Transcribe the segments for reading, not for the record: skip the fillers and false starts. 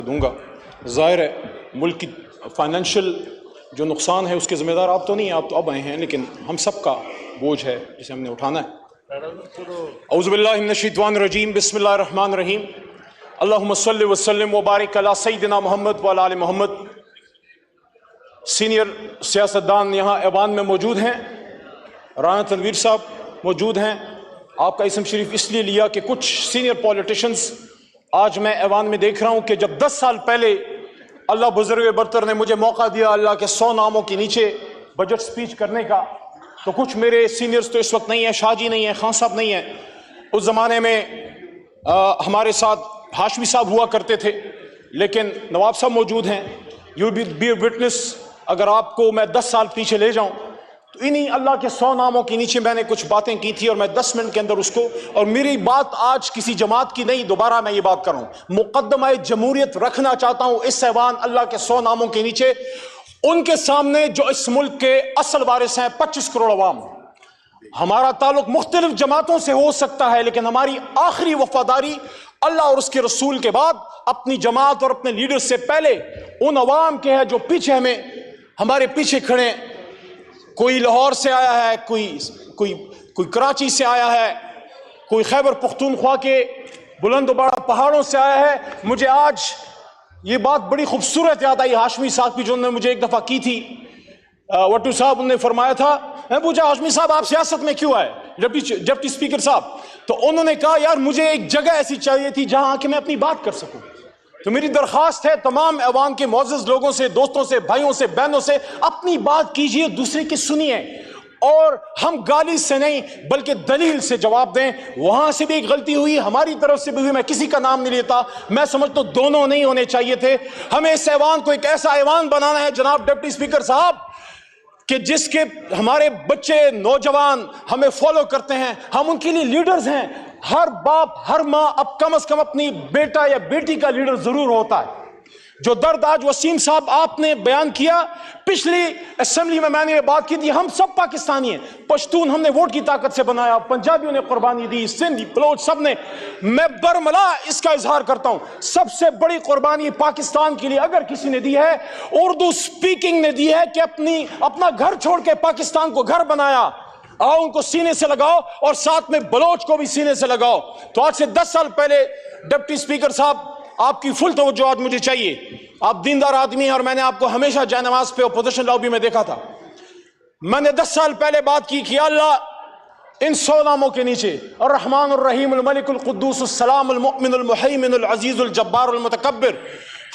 دوں گا۔ ظاہر ہے ملک کی فائنینشیل جو نقصان ہے اس کے ذمہ دار آپ تو نہیں ہیں، آپ تو اب آئے ہیں، لیکن ہم سب کا بوجھ ہے جسے ہم نے اٹھانا ہے۔ اعوذ باللہ من الشیطان الرجیم، بسم اللہ الرحمن الرحیم، اللہم صلی وسلم وبارک علی سیدنا محمد وعلی آل محمد۔ سینئر سیاستدان یہاں ایوان میں موجود ہیں، رانا تنویر صاحب موجود ہیں۔ آپ کا اسم شریف اس لیے لیا کہ کچھ سینئر پولیٹیشنز آج میں ایوان میں دیکھ رہا ہوں کہ جب 10 سال پہلے اللہ بزرگ برتر نے مجھے موقع دیا اللہ کے 100 ناموں کے نیچے بجٹ سپیچ کرنے کا، تو کچھ میرے سینئرز تو اس وقت نہیں ہیں، شاہ جی نہیں ہیں، خان صاحب نہیں ہیں۔ اس زمانے میں ہمارے ساتھ ہاشمی صاحب ہوا کرتے تھے، لیکن نواب صاحب موجود ہیں۔ یو بی اے وٹنس، اگر آپ کو میں 10 سال پیچھے لے جاؤں تو انہی اللہ کے 100 ناموں کے نیچے میں نے کچھ باتیں کی تھی، اور میں 10 منٹ کے اندر اس کو، اور میری بات آج کسی جماعت کی نہیں، دوبارہ میں یہ بات کر رہا ہوں، مقدمہ جمہوریت رکھنا چاہتا ہوں اس ایوان اللہ کے 100 ناموں کے نیچے، ان کے سامنے جو اس ملک کے اصل وارث ہیں 25 کروڑ عوام۔ ہمارا تعلق مختلف جماعتوں سے ہو سکتا ہے، لیکن ہماری آخری وفاداری اللہ اور اس کے رسول کے بعد اپنی جماعت اور اپنے لیڈر سے پہلے ان عوام کے ہے جو پیچھے ہمارے پیچھے کھڑے۔ کوئی لاہور سے آیا ہے، کوئی کراچی سے آیا ہے، کوئی خیبر پختونخوا کے بلند و بالا پہاڑوں سے آیا ہے۔ مجھے آج یہ بات بڑی خوبصورت یاد آئی ہاشمی صاحب کی، جو انہوں نے مجھے ایک دفعہ کی تھی۔ وٹو صاحب نے فرمایا تھا، میں پوچھا ہاشمی صاحب آپ سیاست میں کیوں آئے، ڈپٹی اسپیکر صاحب، تو انہوں نے کہا یار مجھے ایک جگہ ایسی چاہیے تھی جہاں کہ میں اپنی بات کر سکوں۔ تو میری درخواست ہے تمام ایوان کے معزز لوگوں سے، دوستوں سے، بھائیوں سے، بہنوں سے، اپنی بات کیجئے، دوسرے کی سنیے، اور ہم گالی سے نہیں بلکہ دلیل سے جواب دیں۔ وہاں سے بھی ایک غلطی ہوئی، ہماری طرف سے بھی ہوئی، میں کسی کا نام نہیں لیتا، میں سمجھتا ہوں دونوں نہیں ہونے چاہیے تھے۔ ہمیں اس ایوان کو ایک ایسا ایوان بنانا ہے جناب ڈپٹی اسپیکر صاحب کہ جس کے ہمارے بچے نوجوان ہمیں فالو کرتے ہیں، ہم ان کے لیے لیڈرز ہیں۔ ہر باپ ہر ماں اب کم از کم اپنی بیٹا یا بیٹی کا لیڈر ضرور ہوتا ہے۔ جو درد آج وسیم صاحب آپ نے بیان کیا، پچھلی اسمبلی میں نے یہ بات کی تھی، ہم سب پاکستانی ہیں، پشتون ہم نے ووٹ کی طاقت سے بنایا، پنجابیوں نے قربانی دی، سندھی بلوچ سب نے۔ میں برملا اس کا اظہار کرتا ہوں، سب سے بڑی قربانی پاکستان کے لیے اگر کسی نے دی ہے، اردو سپیکنگ نے دی ہے کہ اپنا گھر چھوڑ کے پاکستان کو گھر بنایا۔ آؤ ان کو سینے سے لگاؤ، اور ساتھ میں بلوچ کو بھی سینے سے لگاؤ۔ تو آج سے 10 سال پہلے ڈپٹی اسپیکر صاحب آپ کی فل توجہ آج مجھے چاہیے، آپ دیندار آدمی ہیں، اور میں نے آپ کو ہمیشہ جائے نماز پہ اپوزیشن لابی میں دیکھا تھا۔ میں نے 10 سال پہلے بات کی کہ اللہ ان 100 ناموں کے نیچے الرحمن الرحیم الملک القدوس السلام المؤمن المحیمن العزیز الجبار المتکبر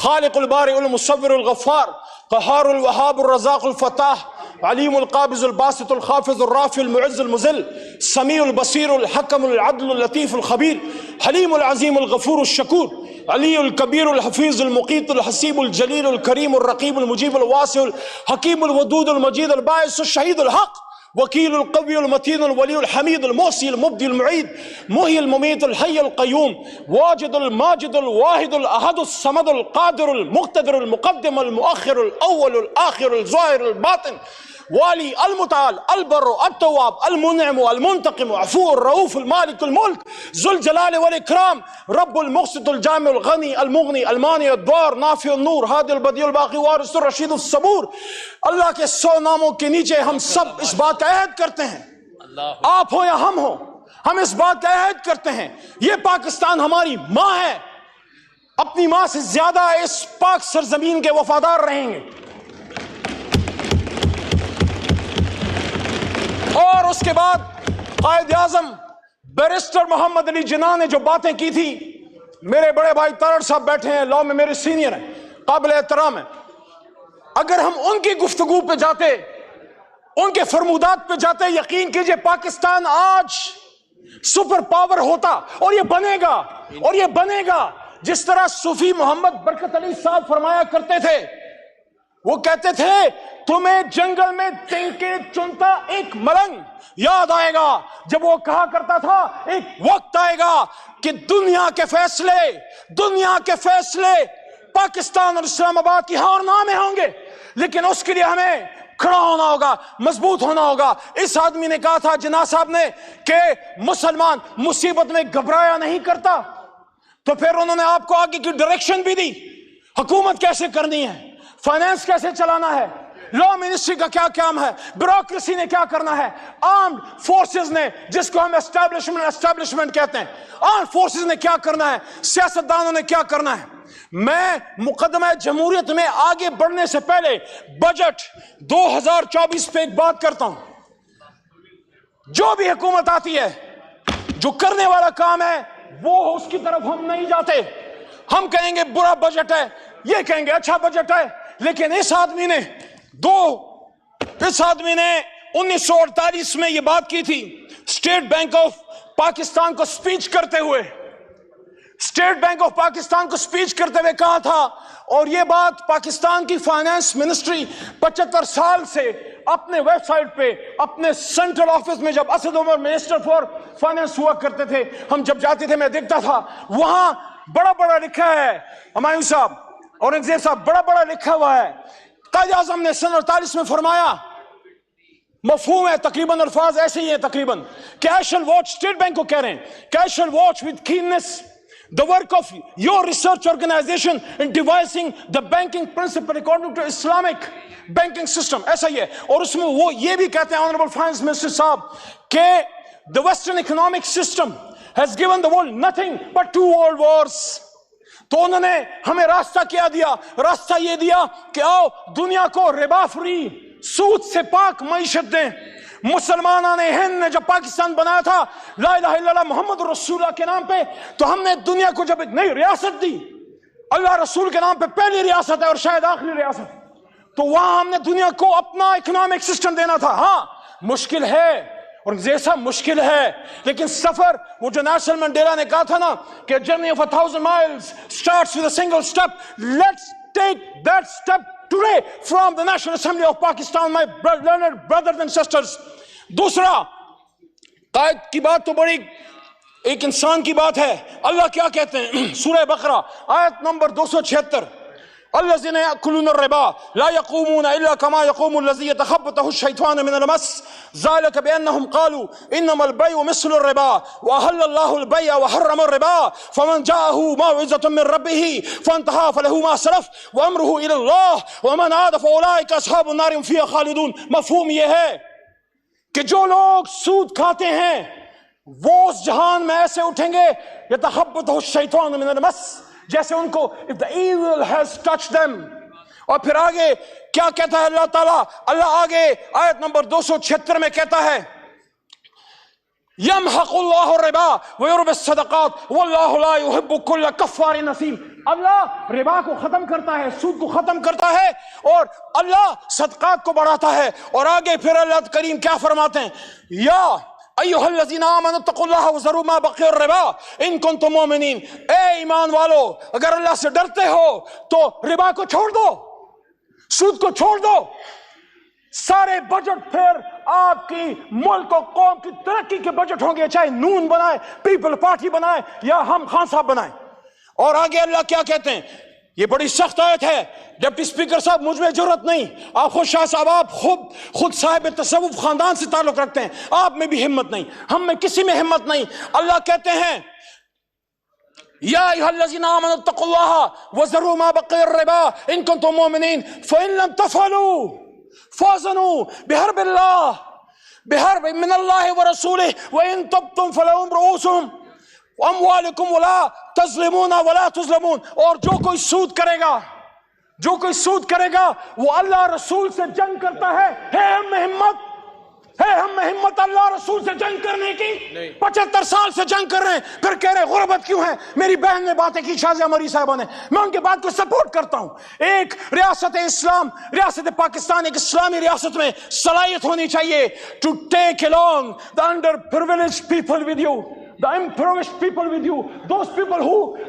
خالق البارئ المصور الغفار قہار الوہاب الرزاق الفتاح علیم القابض الباسط الخافض الرافع المعز المذل سمیع البصیر الحکم العدل اللطیف الخبیر حلیم العظیم الغفور الشکور علی الکبیر الحفیظ المقیت الحسیب الجلیل الکریم الرقیب المجیب الواسع الحکیم الودود المجید الباعث الشہید الحق وکیل القوی المتین الولی الحمید المحصی المبدی المعید محی الممیت الحی القیوم واجد الماجد الواحد الاحد الصمد القادر المقتدر المقدم المؤخر الاول الاخر الظاہر الباطن والی المتعال البر التواب المنعم المنتقم عفو الرؤوف المالک الملک ذو الجلال والاکرام رب المقسط الجامع الغنی المغنی المانع الضار نافع النور ہادی البدیع الباقی وارث الرشید الصبور۔ اللہ کے 100 ناموں کے نیچے ہم سب اس بات کا عہد کرتے ہیں، آپ ہو یا ہم ہو، ہم اس بات کا عہد کرتے ہیں یہ پاکستان ہماری ماں ہے، اپنی ماں سے زیادہ اس پاک سرزمین کے وفادار رہیں گے۔ اور اس کے بعد قائد اعظم بیرسٹر محمد علی جناح نے جو باتیں کی تھی، میرے بڑے بھائی تارڑ صاحب بیٹھے ہیں، لاء میں میرے سینئر ہیں، قابل احترام ہیں، اگر ہم ان کی گفتگو پہ جاتے، ان کے فرمودات پہ جاتے، یقین کیجئے پاکستان آج سپر پاور ہوتا، اور یہ بنے گا، اور یہ بنے گا جس طرح صوفی محمد برکت علی صاحب فرمایا کرتے تھے۔ وہ کہتے تھے تمہیں جنگل میں تنکے چنتا ایک ملنگ یاد آئے گا، جب وہ کہا کرتا تھا ایک وقت آئے گا کہ دنیا کے فیصلے پاکستان اور اسلام آباد کی ہاں اور نہ میں ہوں گے، لیکن اس کے لیے ہمیں کھڑا ہونا ہوگا، مضبوط ہونا ہوگا۔ اس آدمی نے کہا تھا جناح صاحب نے کہ مسلمان مصیبت میں گھبرایا نہیں کرتا، تو پھر انہوں نے آپ کو آگے کی ڈائریکشن بھی دی حکومت کیسے کرنی ہے, فائنانس کیسے چلانا ہے, لا منسٹری کا کیا کام ہے, بیوروکریسی نے کیا کرنا ہے, آرمڈ فورسز نے, جس کو ہم اسٹیبلشمنٹ کہتے ہیں, آرمڈ فورسز نے کیا کرنا ہے, سیاستدانوں نے کیا کرنا ہے. میں مقدمہ جمہوریت میں آگے بڑھنے سے پہلے بجٹ 2024 پہ ایک بات کرتا ہوں. جو بھی حکومت آتی ہے, جو کرنے والا کام ہے وہ اس کی طرف ہم نہیں جاتے. ہم کہیں گے برا بجٹ ہے, یہ کہیں گے اچھا بجٹ ہے. لیکن اس آدمی نے 1948 میں یہ بات کی تھی اسٹیٹ بینک آف پاکستان کو سپیچ کرتے ہوئے, اسٹیٹ بینک آف پاکستان کو سپیچ کرتے ہوئے کہا تھا. اور یہ بات پاکستان کی فائنانس منسٹری 75 سال سے اپنے ویب سائٹ پہ, اپنے سینٹرل آفس میں, جب Asad Umar minister for finance ہوا کرتے تھے, ہم جب جاتے تھے میں دیکھتا تھا وہاں بڑا بڑا لکھا ہے, ہمایوں صاحب, اورنگزیب صاحب, بڑا بڑا لکھا ہوا ہے. قائد اعظم نے سن 48 میں فرمایا, مفہوم ہے تقریباً, الفاظ ایسے ہی ہیں تقریباً, کہ I shall watch, state bank کو کہہ رہے ہیں کہ I shall watch with keenness the work of your research organization in devising the banking principle according to Islamic banking system. ایسا ہی ہے. اور اس میں وہ یہ بھی کہتے ہیں Honorable Finance Minister صاحب کہ the Western economic system has given the world nothing but 2 world wars. تو انہوں نے ہمیں راستہ کیا دیا, راستہ یہ دیا کہ آؤ دنیا کو ربا فری, سود سے پاک معیشت دیں. مسلمانوں نے ہند نے جب پاکستان بنایا تھا لا الہ الا اللہ محمد رسول اللہ کے نام پہ, تو ہم نے دنیا کو جب ایک نئی ریاست دی, اللہ رسول کے نام پہ پہلی ریاست ہے اور شاید آخری ریاست, تو وہاں ہم نے دنیا کو اپنا اکنامک سسٹم دینا تھا. ہاں مشکل ہے, اور جیسا مشکل ہے, لیکن سفر, وہ جو نیلسن منڈیلا نے کہا تھا نا کہ journey of 1000 miles starts with a single step, let's take that step today from the National Assembly of Pakistan, my learned brothers and sisters. دوسرا, قائد کی بات تو بڑی ایک انسان کی بات ہے. اللہ کیا کہتے ہیں سورہ بقرہ آیت نمبر 276, الذين يأكلون الربا لا يقومون إلا كما يقوم الذي يتخبطه الشيطان من المس ذلك بأنهم قالوا إنما البيع مثل الربا وأحل الله البيع وحرم الربا فمن جاءه موعظة من ربه فانتهى فله ما سلف وأمره إلى الله ومن عاد فأولئك أصحاب النار هم فيها خالدون. مفہوم یہ ہے کہ جو لوگ سود کھاتے ہیں وہ اس جہان میں ایسے اٹھیں گے يتخبطه الشيطان من المس, جیسے ان کو if the evil has touched them. اور پھر آگے کیا کہتا ہے اللہ تعالیٰ, اللہ آگے آیت نمبر 276 میں کہتا ہے یمحق اللہ الربا ویربی الصدقات واللہ لا يحب كل کفار نثیم. اللہ ربا کو ختم کرتا ہے, سود کو ختم کرتا ہے, اور اللہ صدقات کو بڑھاتا ہے. اور آگے پھر اللہ کریم کیا فرماتے ہیں, یا ایھا الذین آمنوا اتقوا اللہ وذروا ما بقی الربا ان کنتم مؤمنین. اے ایمان والو, اگر اللہ سے ڈرتے ہو تو ربا کو چھوڑ دو, سود کو چھوڑ دو. سارے بجٹ پھر آپ کی ملک و قوم کی ترقی کے بجٹ ہوں گے, چاہے نون بنائے, پیپل پارٹی بنائے, یا ہم خان صاحب بنائیں. اور آگے اللہ کیا کہتے ہیں, یہ بڑی سخت آیت ہے. ڈپٹی اسپیکر صاحب مجھ میں جرت نہیں, آپ خود شاہ صاحب آپ خود صاحب تصوف خاندان سے تعلق رکھتے ہیں, آپ میں بھی ہمت نہیں, ہم میں کسی میں ہمت نہیں. اللہ کہتے ہیں یا ایھا الذین آمنوا اتقوا اللہ وذروا ما بقی الربا ان کنتم مؤمنین فإن لم تفعلوا فاذنوا بحرب من اللہ ورسولہ وإن تبتم فلکم رؤوس اموالکم ولا تظلمون ولا تظلمون. اور جو کوئی سود کرے گا, جو کوئی سود کرے گا وہ اللہ رسول سے جنگ کرتا ہے. ہم میں ہمت اللہ رسول سے جنگ کرنے کی. 75 سال سے جنگ کر رہے ہیں, پھر کہہ رہے غربت کیوں ہے. میری بہن نے باتیں کی, شازیہ مری صاحبہ نے, میں ان کے بات کو سپورٹ کرتا ہوں. ایک ریاست اسلام, ریاست پاکستان ایک اسلامی ریاست میں صلاحیت ہونی چاہیے to take along the underprivileged people with you, the impoverished people with you, those people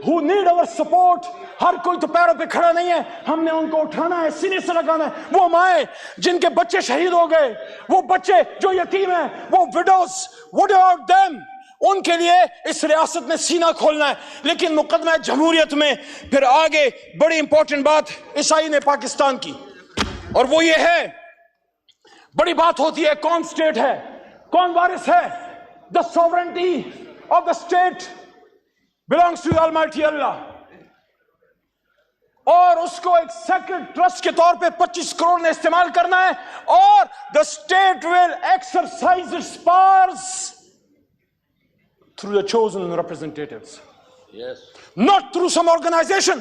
who need our support. ہر کوئی تو پیروں پہ کھڑا نہیں ہے, ہم نے ان کو اٹھانا ہے, سینے سے لگانا ہے. وہ مائیں جن کے بچے شہید ہو گئے, وہ بچے جو یتیم ہیں, وہ widows, what about them? ان کے لیے اس ریاست نے سینہ کھولنا ہے. لیکن مقدمہ جمہوریت میں پھر آگے بڑی امپورٹنٹ بات عیسائی نے پاکستان کی, اور وہ یہ ہے, بڑی بات ہوتی ہے کون سٹیٹ ہے, کون وارث ہے. The sovereignty of the state belongs to Almighty Allah. اور اس کو ایک سیکرڈ ٹرسٹ کے طور پہ 25 کروڑ نے استعمال کرنا ہے, اور the state will exercise its powers through the chosen representatives. Yes. Not through some organization,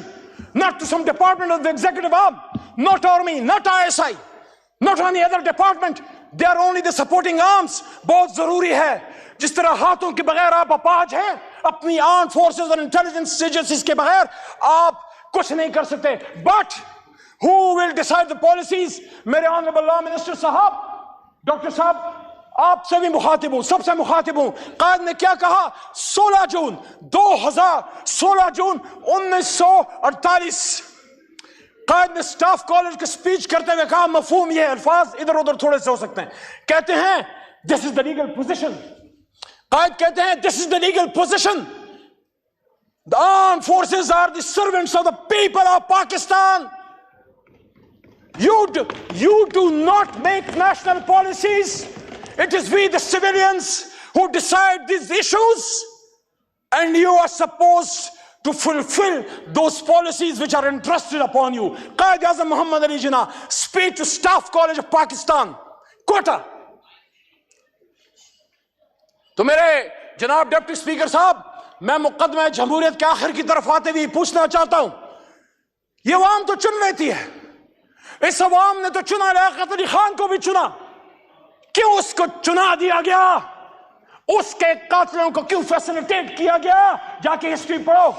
not to some department of the executive arm, not army, not ISI, not any other department. They are only the supporting arms. بہت ضروری ہے. جس طرح ہاتھوں کے بغیر آپ اپاہج ہیں, اپنی آرم فورسز اور انٹیلیجنس ایجنسیز کے بغیر آپ کچھ نہیں کر سکتے. But who will decide the policies? میرے آنریبل لا منسٹر صاحب, ڈاکٹر صاحب, آپ سے بھی مخاطب ہوں, سب سے مخاطب ہوں. قائد نے کیا کہا؟ 16 جون 1948 قائد نے سٹاف کالج کے سپیچ کرتے ہوئے کہا, مفہوم یہ ہے, الفاظ ادھر ادھر تھوڑے سے ہو سکتے ہیں, کہتے ہیں this is the legal position. قائد کہتے ہیں this is the legal position. The armed forces are the servants of the people of Pakistan. You do not make national policies. It is we the civilians who decide these issues, and you are supposed to fulfill those policies which are entrusted upon you. Qaid Azam Muhammad Ali Jinnah, speech to Staff College of Pakistan, Quetta. تو میرے جناب deputy speaker صاحب, میں مقدمہ جمہوریت کے آخر کی طرف آتے ہوئے پوچھنا چاہتا ہوں, یہ عوام تو چن لیتی ہے, اس عوام نے تو چنا, لیاقت علی خان کو بھی چنا, کیوں اس کو چنا دیا گیا؟ اس کے قاتلوں کو کیوں فیسلیٹیٹ کیا گیا؟ جا کے ہسٹری پڑھو.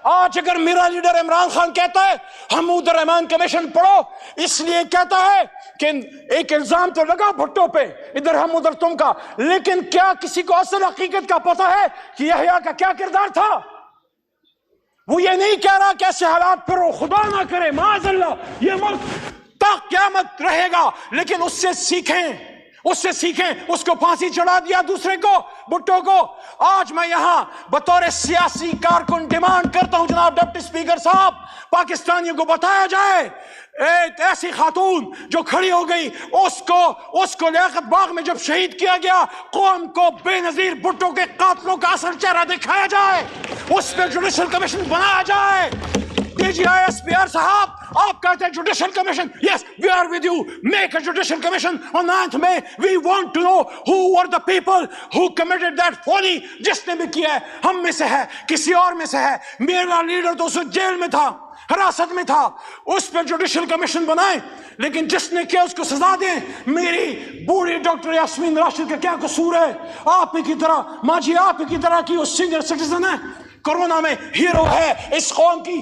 آج اگر میرا لیڈر عمران خان کہتا ہے حمود الرحمان کمیشن پڑھو, اس لیے کہتا ہے کہ ایک الزام تو لگا بھٹو پہ, ادھر ہم ادھر تم کا, لیکن کیا کسی کو اصل حقیقت کا پتہ ہے کہ یحییٰ کا کیا کردار تھا؟ وہ یہ نہیں کہہ رہا کہ ایسے حالات پر وہ خدا نہ کرے, معاذ اللہ, یہ ملک تا قیامت رہے گا, لیکن اس سے سیکھیں, اس کو پھانسی چڑھا دیا دوسرے کو, بھٹو کو. آج میں یہاں بطور سیاسی کارکن ڈیمانڈ کرتا ہوں جناب ڈپٹی اسپیکر صاحب, پاکستانیوں کو بتایا جائے ایک ایسی خاتون جو کھڑی ہو گئی, اس کو لیاقت باغ میں جب شہید کیا گیا, قوم کو بے نظیر بھٹو کے قاتلوں کا اصل چہرہ دکھایا جائے, اس پہ جوڈیشل کمیشن بنایا جائے. D G I S P R صاحب, آپ کہتے ہیں judicial commission, yes, we are with you, make a judicial commission on 9th May. We want to know who were the people who committed that folly. جس نے بھی کیا ہے, ہم میں سے ہے, کسی اور میں سے ہے, میرا لیڈر تو اس جیل میں تھا, حراست میں تھا, اس پہ جوڈیشل کمیشن بنائیں, لیکن جس نے کیا اس کو سزا دیں. میری بوڑھی ڈاکٹر یاسمین راشد کا کیا قصور ہے؟ آپ ہی کی طرح, ماں جی آپ ہی کی طرح کی وہ سینئر سٹیزن ہے, کورونا میں ہیرو ہے اس قوم کی.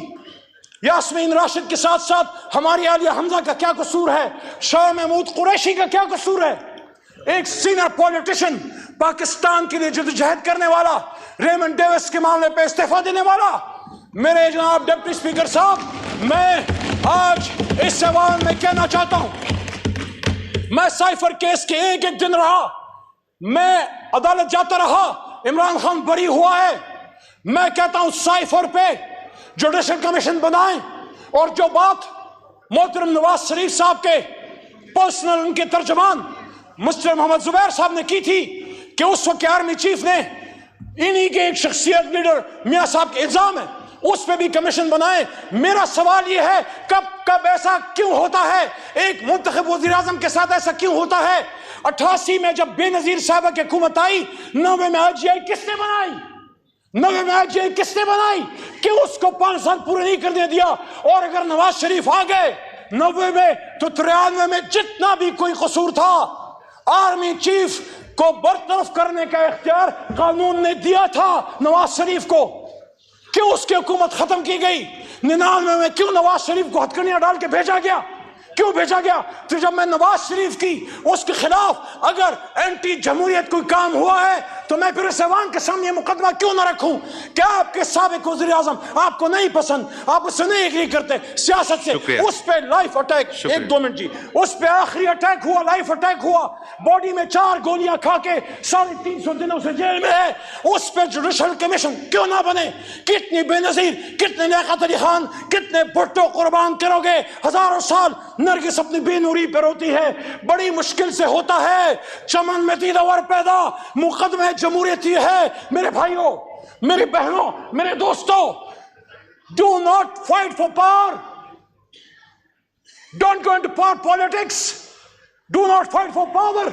یاسمین راشد کے ساتھ ساتھ ہماری عالیہ حمزہ کا کیا قصور ہے؟ شاہ محمود قریشی کا کیا قصور ہے؟ ایک سینئر پولیٹیشن, پاکستان کے لیے جدوجہد کرنے والا, ریمنڈ ڈیوس کے معاملے پہ استعفیٰ دینے والا. میرے جناب ڈپٹی اسپیکر صاحب, میں آج اس عوام میں کہنا چاہتا ہوں, میں سائفر کیس کے ایک دن رہا, میں عدالت جاتا رہا, عمران خان بری ہوا ہے. میں کہتا ہوں سائفر پہ جوڈیشل کمیشن بنائیں, اور جو بات محترم نواز شریف صاحب کے پرسنل ان کے ترجمان مسٹر محمد زبیر صاحب نے کی تھی کہ اس وقت آرمی چیف نے انہی کے ایک شخصیت لیڈر میاں صاحب کے الزام ہے, اس پہ بھی کمیشن بنائیں. میرا سوال یہ ہے, کب ایسا کیوں ہوتا ہے؟ ایک منتخب وزیر اعظم کے ساتھ ایسا کیوں ہوتا ہے؟ 88 میں جب بے نظیر صاحبہ کی حکومت آئی, 90 میں IGI کس نے بنائی؟ 90 میں IGI کس نے بنائی؟ کیوں اس کو 5 سال پورے نہیں کرنے دیا؟ اور اگر نواز شریف آ گئے 90 میں تو 93 میں جتنا بھی کوئی قصور تھا, آرمی چیف کو برطرف کرنے کا اختیار قانون نے دیا تھا نواز شریف کو. کیوں اس کی حکومت ختم کی گئی؟ 99 میں کیوں نواز شریف کو ہتھکڑیاں ڈال کے بھیجا گیا؟ کیوں بھیجا گیا؟ تو جب میں نواز شریف کی اس کے خلاف اگر اینٹی جمہوریت کوئی کام ہوا ہے تو میں پھر اس ایوان کے سامنے مقدمہ کیوں نہ رکھوں؟ کیا آپ کے سابق وزیر اعظم آپ کو نہیں پسند, آپ اس سے نہیں ایگری کرتے سیاست سے؟ اس پہ لائف اٹیک, 1-2 منٹ جی, اس پہ آخری اٹیک ہوا, لائف اٹیک ہوا, باڈی میں 4 گولیاں کھا کے 350 دنوں سے جیل میں ہے. اس پہ جوڈیشل کمیشن کیوں نہ بنے؟ کتنی بے نظیر, کتنے لیاقت علی خان, کتنے بھٹو قربان کرو گے؟ ہزاروں سال نرگس اپنی بے نوری پہ روتی ہے, بڑی مشکل سے ہوتا ہے چمن میں دیدور پیدا. مقدمہ جمہوریت یہ ہے میرے بھائیوں, میری بہنوں, میرے دوستوں, do not fight for power, Don't go into power politics. Do not fight for power.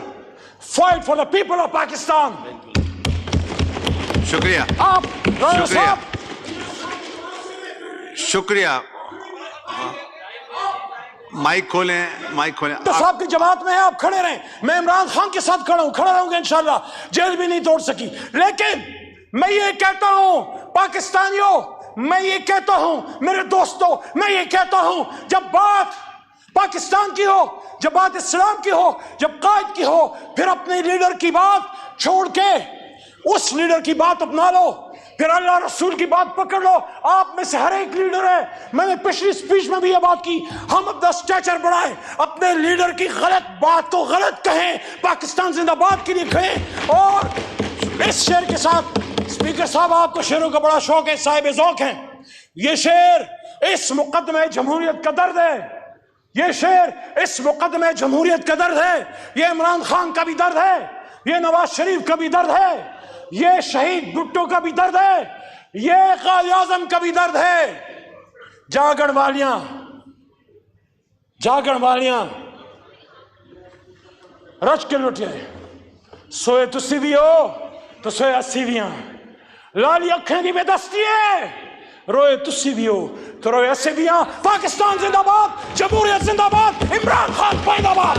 Fight for the people of Pakistan. شکریہ آپ رانا صاحب شکریہ. مائک کھولیں. تو صاحب کی جماعت میں آپ کھڑے رہیں. میں عمران خان کے ساتھ کھڑا رہوں گا انشاءاللہ. جیل بھی نہیں توڑ سکی. لیکن میں یہ کہتا ہوں پاکستانیوں, میں یہ کہتا ہوں میرے دوستوں, میں یہ کہتا ہوں جب بات پاکستان کی ہو, جب بات اسلام کی ہو, جب قائد کی ہو, پھر اپنے لیڈر کی بات چھوڑ کے اس لیڈر کی بات اپنا لو, پھر اللہ رسول کی بات پکڑ لو. آپ میں سے ہر ایک لیڈر ہے. میں نے پچھلی سپیچ میں بھی یہ بات کی, ہم اپنا سٹیچر بڑھائیں, اپنے لیڈر کی غلط بات کو غلط کہیں, پاکستان زندہ باد کے لیے کہیں. اور اس شعر کے ساتھ اسپیکر صاحب آپ کو شعروں کا بڑا شوق ہے, صاحب ذوق ہیں. یہ شعر اس مقدمہ جمہوریت کا درد ہے. یہ شعر اس مقدمہ جمہوریت کا درد ہے. یہ عمران خان کا بھی درد ہے, یہ نواز شریف کا بھی درد ہے, یہ شہید بھٹو کا بھی درد ہے, یہ قائد اعظم کا بھی درد ہے. جاگن والیاں رچ کے لٹے, سوئے تسی بھی ہو تو سوئے اسی بھی ہیں. لالی اکھیں کی بے دستی ہے, روئے تسی بھی ہو تو روئے اسی بھی ہیں. پاکستان زندہ باد, جمہوریت زندہ باد, عمران خان زندہ باد.